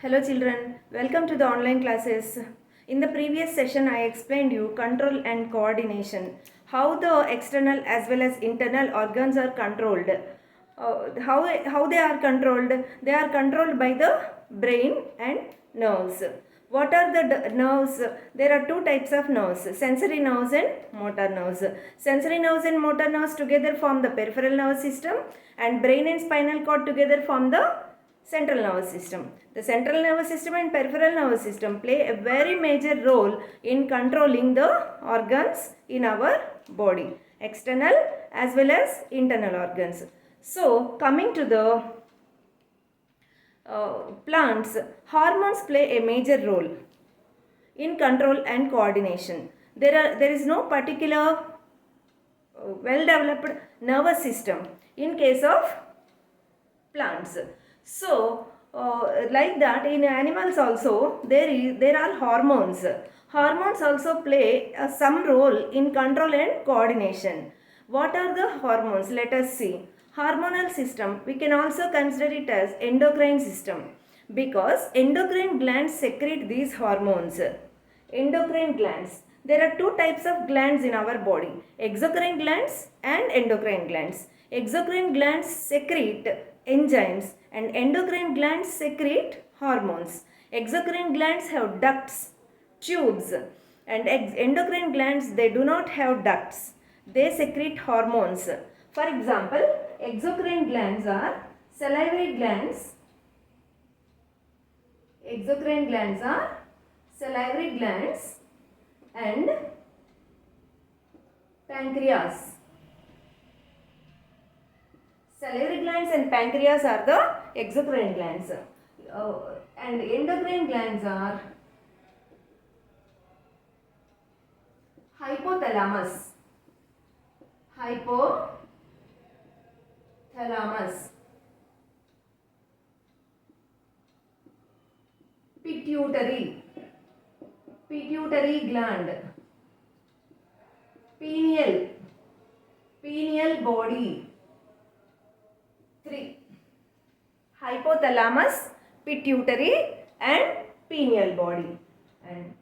Hello children, welcome to the online classes. In the previous session I explained you control and coordination, how the external as well as internal organs are controlled. How they are controlled? They are controlled by the brain and nerves. What are the nerves? There are two types of nerves, sensory nerves and motor nerves. Sensory nerves and motor nerves together form the peripheral nervous system, and brain and spinal cord together form the central nervous system. The central nervous system and peripheral nervous system play a very major role in controlling the organs in our body, external as well as internal organs. So, coming to the plants, hormones play a major role in control and coordination. There is no particular well developed nervous system in case of plants. So, like that in animals also there are hormones. Hormones also play some role in control and coordination. What are the hormones? Let us see. Hormonal system, we can also consider it as endocrine system, because endocrine glands secrete these hormones. Endocrine glands. There are two types of glands in our body, exocrine glands and endocrine glands. Exocrine glands secrete enzymes and endocrine glands secrete hormones. Exocrine glands have ducts, tubes, and endocrine glands, they do not have ducts. They secrete hormones. For example, exocrine glands are salivary glands. Exocrine glands are salivary glands and pancreas. Salivary glands and pancreas are the exocrine glands. And endocrine glands are hypothalamus. Pituitary gland, pineal body. 3. Hypothalamus, pituitary and pineal body. And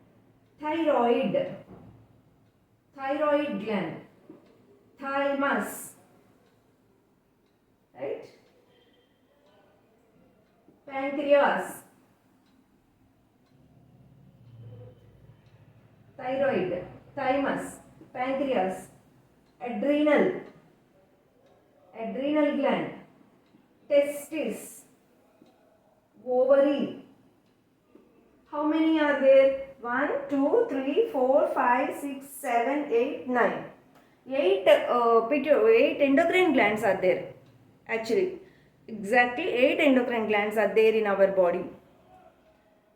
thyroid gland, thymus, right? Pancreas, thyroid, thymus, pancreas. Adrenal gland, testis, ovary. How many are there? 1, 2, 3, 4, 5, 6, 7, 8, 9. 8 endocrine glands are there. Actually, exactly 8 endocrine glands are there in our body.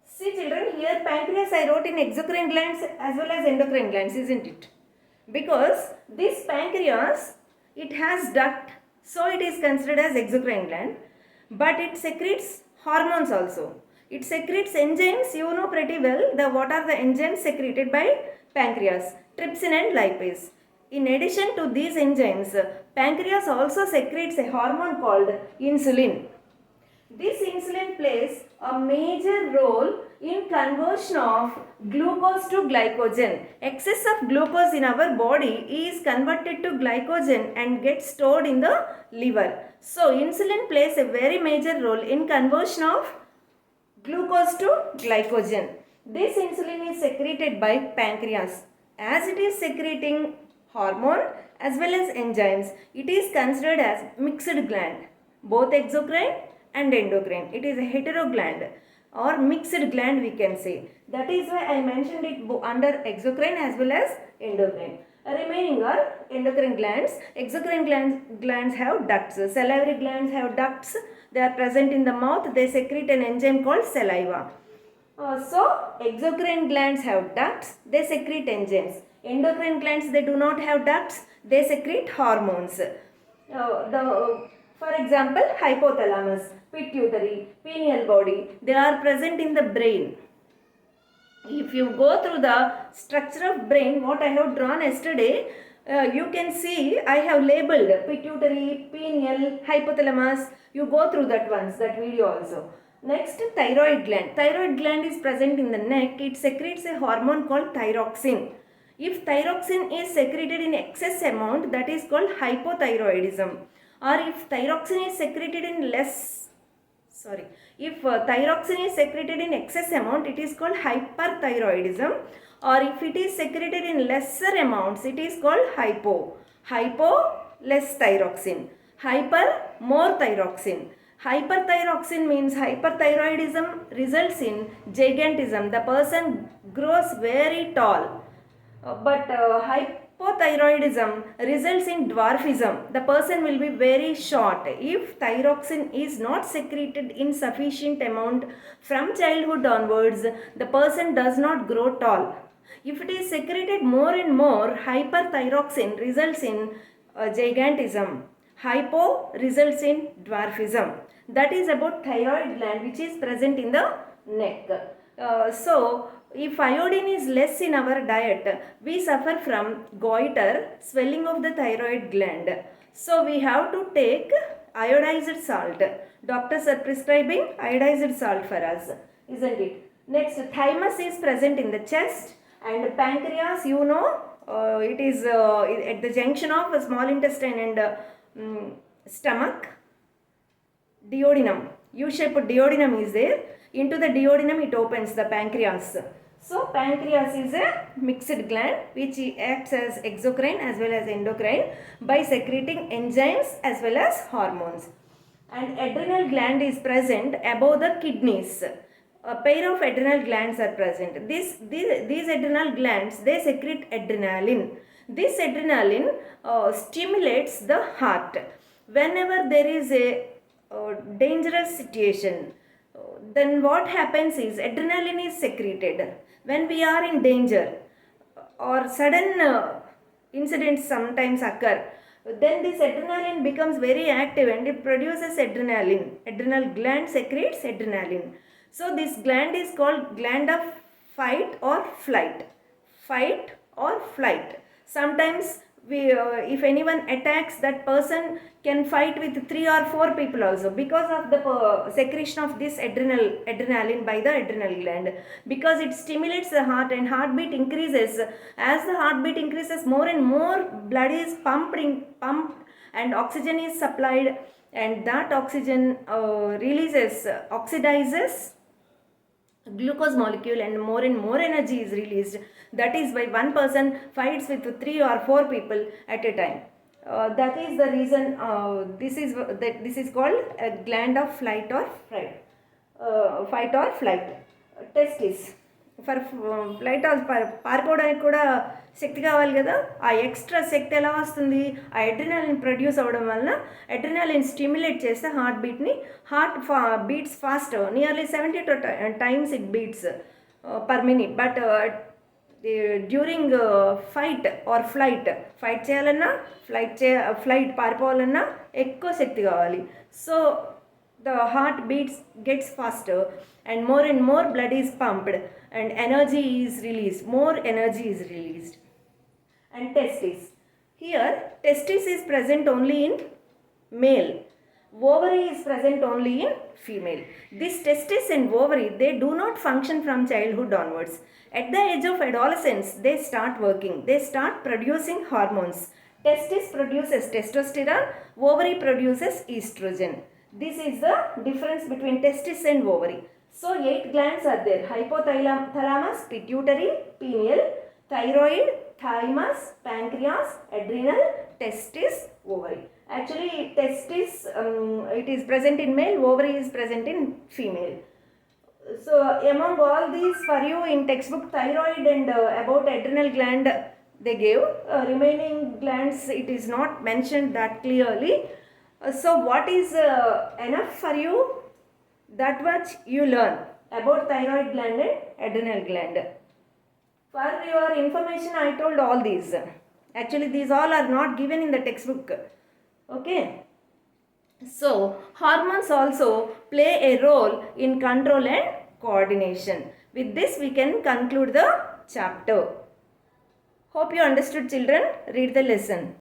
See children, here pancreas I wrote in exocrine glands as well as endocrine glands, isn't it? Because this pancreas, it has duct, so it is considered as exocrine gland, but it secretes hormones also. It secretes enzymes, you know pretty well what are the enzymes secreted by pancreas, trypsin and lipase. In addition to these enzymes, pancreas also secretes a hormone called insulin. This insulin plays a major role in conversion of glucose to glycogen. Excess of glucose in our body is converted to glycogen and gets stored in the liver. So, insulin plays a very major role in conversion of glucose to glycogen. This insulin is secreted by pancreas. As it is secreting hormone as well as enzymes, it is considered as mixed gland, both exocrine and endocrine. It is a hetero gland or mixed gland, we can say. That is why I mentioned it under exocrine as well as endocrine. Remaining are endocrine glands. Exocrine glands have ducts. Salivary glands have ducts. They are present in the mouth. They secrete an enzyme called saliva. So, exocrine glands have ducts. They secrete enzymes. Endocrine glands, they do not have ducts. They secrete hormones. For example, hypothalamus, pituitary, pineal body, they are present in the brain. If you go through the structure of brain, what I have drawn yesterday, you can see I have labeled pituitary, pineal, hypothalamus. You go through that once, that video also. Next, thyroid gland. Thyroid gland is present in the neck. It secretes a hormone called thyroxine. If thyroxine is secreted in excess amount, that is called hypothyroidism. Or if thyroxine is secreted in if thyroxine is secreted in excess amount, it is called hyperthyroidism. Or if it is secreted in lesser amounts, it is called hypo. Hypo, less thyroxine. Hyper, more thyroxine. Hyperthyroxine means hyperthyroidism results in gigantism. The person grows very tall. But hypothyroidism results in dwarfism. The person will be very short. If thyroxine is not secreted in sufficient amount from childhood onwards, the person does not grow tall. If it is secreted more and more, hyperthyroxine results in gigantism. Hypo results in dwarfism. That is about thyroid gland, which is present in the neck. So, if iodine is less in our diet, we suffer from goiter, swelling of the thyroid gland. So, we have to take iodized salt. Doctors are prescribing iodized salt for us, isn't it? Next, thymus is present in the chest, and pancreas, it is at the junction of small intestine and stomach. Duodenum, U-shaped duodenum is there. Into the duodenum it opens, the pancreas. So pancreas is a mixed gland which acts as exocrine as well as endocrine by secreting enzymes as well as hormones. And adrenal gland is present above the kidneys. A pair of adrenal glands are present. These adrenal glands, they secrete adrenaline. This adrenaline stimulates the heart. Whenever there is a dangerous situation, then what happens is adrenaline is secreted. When we are in danger or sudden incidents sometimes occur, then this adrenaline becomes very active and it produces adrenaline. Adrenal gland secretes adrenaline. So this gland is called gland of fight or flight. Fight or flight. Sometimes if anyone attacks, that person can fight with 3 or 4 people also because of the secretion of this adrenaline by the adrenal gland, because it stimulates the heart and heartbeat increases. As the heartbeat increases, more and more blood is pumped and oxygen is supplied, and that oxygen oxidizes glucose molecule and more energy is released. That is why one person fights with 3 or 4 people at a time. That is the reason this is called a gland of fight or flight. Testis. For flight పారిపోవడానికి కూడా శక్తి కావాలి కదా. ఆ extra శక్తి ఎలా వస్తుంది? ఆ adrenaline produce అవ్వడం వలన అడ్రినాలిన్ స్టిమ్యులేట్ చేస్తే heart beats fast, nearly 72 times it beats per minute. But during fight or fight చేయాలన్నా ఫ్లైట్ పారిపోవాలన్నా ఎక్కువ శక్తి కావాలి. So the heart gets faster and more blood is pumped and energy is released. More energy is released. And testis. Here testis is present only in male. Ovary is present only in female. This testis and ovary, they do not function from childhood onwards. At the age of adolescence, they start working. They start producing hormones. Testis produces testosterone, ovary produces estrogen. This is the difference between testis and ovary. So 8 glands are there: hypothalamus, pituitary, pineal, thyroid, thymus, pancreas, adrenal, testis, ovary. Actually testis it is present in male, ovary is present in female. So among all these for you in textbook, thyroid and about adrenal gland they gave. Remaining glands it is not mentioned that clearly. So what is enough for you? That much you learn about thyroid gland and adrenal gland. For your information, I told all these. Actually these all are not given in the textbook. Okay. So hormones also play a role in control and coordination. With this we can conclude the chapter. Hope you understood, children. Read the lesson.